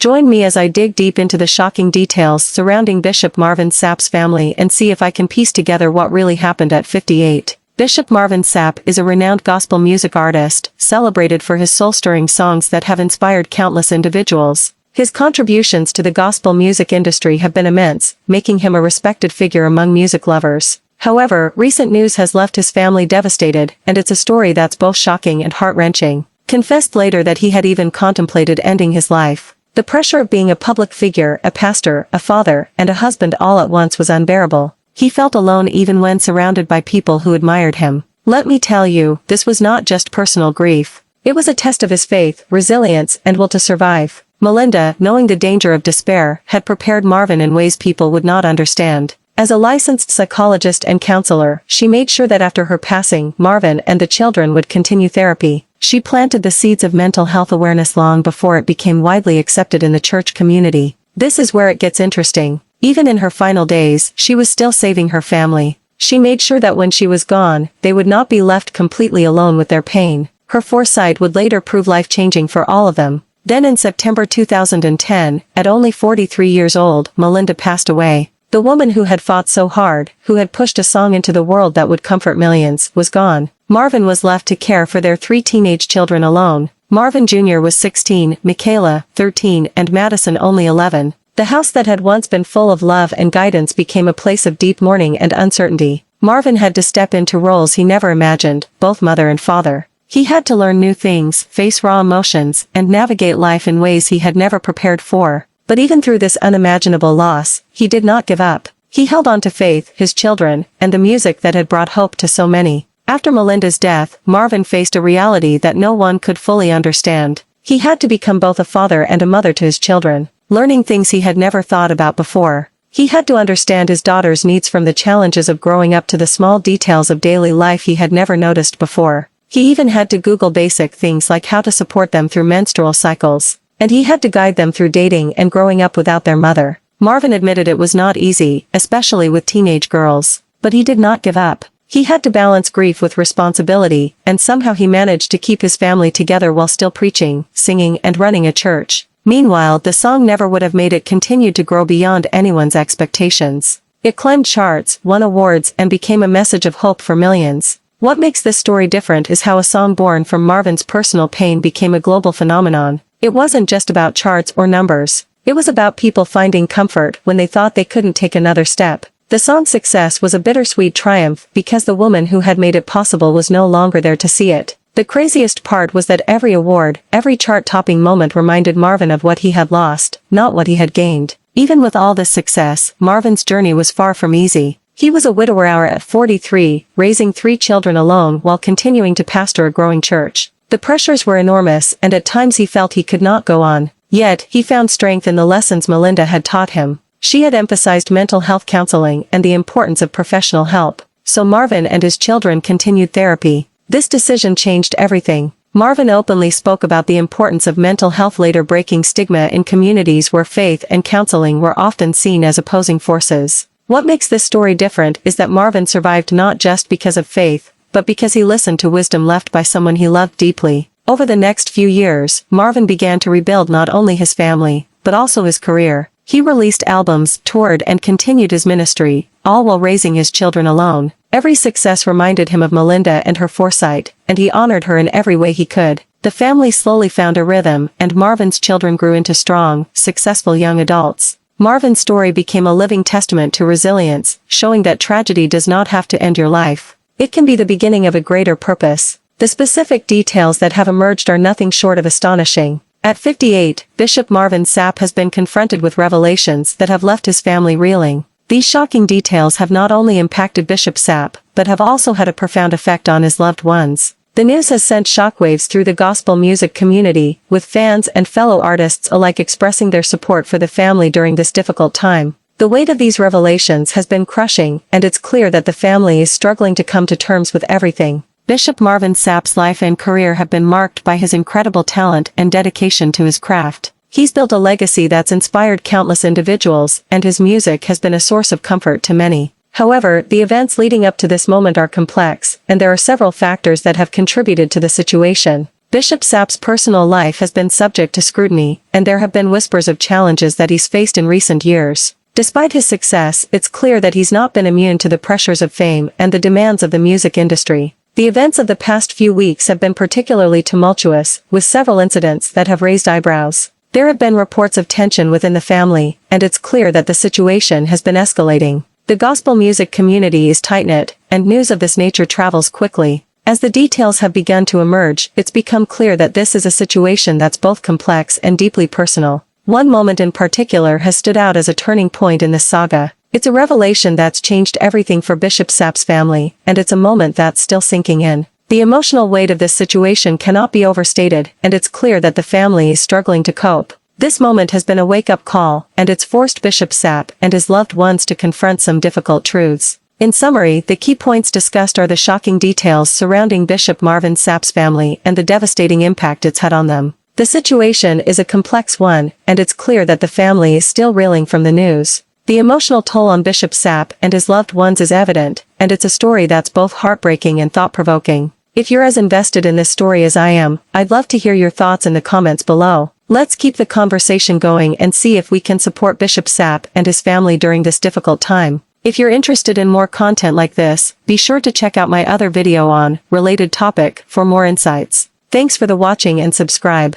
Join me as I dig deep into the shocking details surrounding Bishop Marvin Sapp's family and see if I can piece together what really happened at 58. Bishop Marvin Sapp is a renowned gospel music artist, celebrated for his soul-stirring songs that have inspired countless individuals. His contributions to the gospel music industry have been immense, making him a respected figure among music lovers. However, recent news has left his family devastated, and it's a story that's both shocking and heart-wrenching. Confessed later that he had even contemplated ending his life. The pressure of being a public figure, a pastor, a father, and a husband all at once was unbearable. He felt alone even when surrounded by people who admired him. Let me tell you, this was not just personal grief. It was a test of his faith, resilience, and will to survive. Melinda, knowing the danger of despair, had prepared Marvin in ways people would not understand. As a licensed psychologist and counselor, she made sure that after her passing, Marvin and the children would continue therapy. She planted the seeds of mental health awareness long before it became widely accepted in the church community. This is where it gets interesting. Even in her final days, she was still saving her family. She made sure that when she was gone, they would not be left completely alone with their pain. Her foresight would later prove life-changing for all of them. Then in September 2010, at only 43 years old, Melinda passed away. The woman who had fought so hard, who had pushed a song into the world that would comfort millions, was gone. Marvin was left to care for their 3 teenage children alone. Marvin Jr. was 16, Michaela, 13, and Madison only 11. The house that had once been full of love and guidance became a place of deep mourning and uncertainty. Marvin had to step into roles he never imagined, both mother and father. He had to learn new things, face raw emotions, and navigate life in ways he had never prepared for. But even through this unimaginable loss, he did not give up. He held on to faith, his children, and the music that had brought hope to so many. After Melinda's death, Marvin faced a reality that no one could fully understand. He had to become both a father and a mother to his children, learning things he had never thought about before. He had to understand his daughter's needs from the challenges of growing up to the small details of daily life he had never noticed before. He even had to Google basic things like how to support them through menstrual cycles. And he had to guide them through dating and growing up without their mother. Marvin admitted it was not easy, especially with teenage girls. But he did not give up. He had to balance grief with responsibility, and somehow he managed to keep his family together while still preaching, singing, and running a church. Meanwhile, the song never would have made it continue to grow beyond anyone's expectations. It climbed charts, won awards, and became a message of hope for millions. What makes this story different is how a song born from Marvin's personal pain became a global phenomenon. It wasn't just about charts or numbers. It was about people finding comfort when they thought they couldn't take another step. The song's success was a bittersweet triumph because the woman who had made it possible was no longer there to see it. The craziest part was that every award, every chart-topping moment reminded Marvin of what he had lost, not what he had gained. Even with all this success, Marvin's journey was far from easy. He was a widower at 43, raising 3 children alone while continuing to pastor a growing church. The pressures were enormous, and at times he felt he could not go on. Yet, he found strength in the lessons Melinda had taught him. She had emphasized mental health counseling and the importance of professional help. So Marvin and his children continued therapy. This decision changed everything. Marvin openly spoke about the importance of mental health, later breaking stigma in communities where faith and counseling were often seen as opposing forces. What makes this story different is that Marvin survived not just because of faith, but because he listened to wisdom left by someone he loved deeply. Over the next few years, Marvin began to rebuild not only his family, but also his career. He released albums, toured, and continued his ministry, all while raising his children alone. Every success reminded him of Melinda and her foresight, and he honored her in every way he could. The family slowly found a rhythm, and Marvin's children grew into strong, successful young adults. Marvin's story became a living testament to resilience, showing that tragedy does not have to end your life. It can be the beginning of a greater purpose. The specific details that have emerged are nothing short of astonishing. At 58, Bishop Marvin Sapp has been confronted with revelations that have left his family reeling. These shocking details have not only impacted Bishop Sapp, but have also had a profound effect on his loved ones. The news has sent shockwaves through the gospel music community, with fans and fellow artists alike expressing their support for the family during this difficult time. The weight of these revelations has been crushing, and it's clear that the family is struggling to come to terms with everything. Bishop Marvin Sapp's life and career have been marked by his incredible talent and dedication to his craft. He's built a legacy that's inspired countless individuals, and his music has been a source of comfort to many. However, the events leading up to this moment are complex, and there are several factors that have contributed to the situation. Bishop Sapp's personal life has been subject to scrutiny, and there have been whispers of challenges that he's faced in recent years. Despite his success, it's clear that he's not been immune to the pressures of fame and the demands of the music industry. The events of the past few weeks have been particularly tumultuous, with several incidents that have raised eyebrows. There have been reports of tension within the family, and it's clear that the situation has been escalating. The gospel music community is tight-knit, and news of this nature travels quickly. As the details have begun to emerge, it's become clear that this is a situation that's both complex and deeply personal. One moment in particular has stood out as a turning point in this saga. It's a revelation that's changed everything for Bishop Sapp's family, and it's a moment that's still sinking in. The emotional weight of this situation cannot be overstated, and it's clear that the family is struggling to cope. This moment has been a wake-up call, and it's forced Bishop Sapp and his loved ones to confront some difficult truths. In summary, the key points discussed are the shocking details surrounding Bishop Marvin Sapp's family and the devastating impact it's had on them. The situation is a complex one, and it's clear that the family is still reeling from the news. The emotional toll on Bishop Sapp and his loved ones is evident, and it's a story that's both heartbreaking and thought-provoking. If you're as invested in this story as I am, I'd love to hear your thoughts in the comments below. Let's keep the conversation going and see if we can support Bishop Sapp and his family during this difficult time. If you're interested in more content like this, be sure to check out my other video on related topic for more insights. Thanks for the watching and subscribe.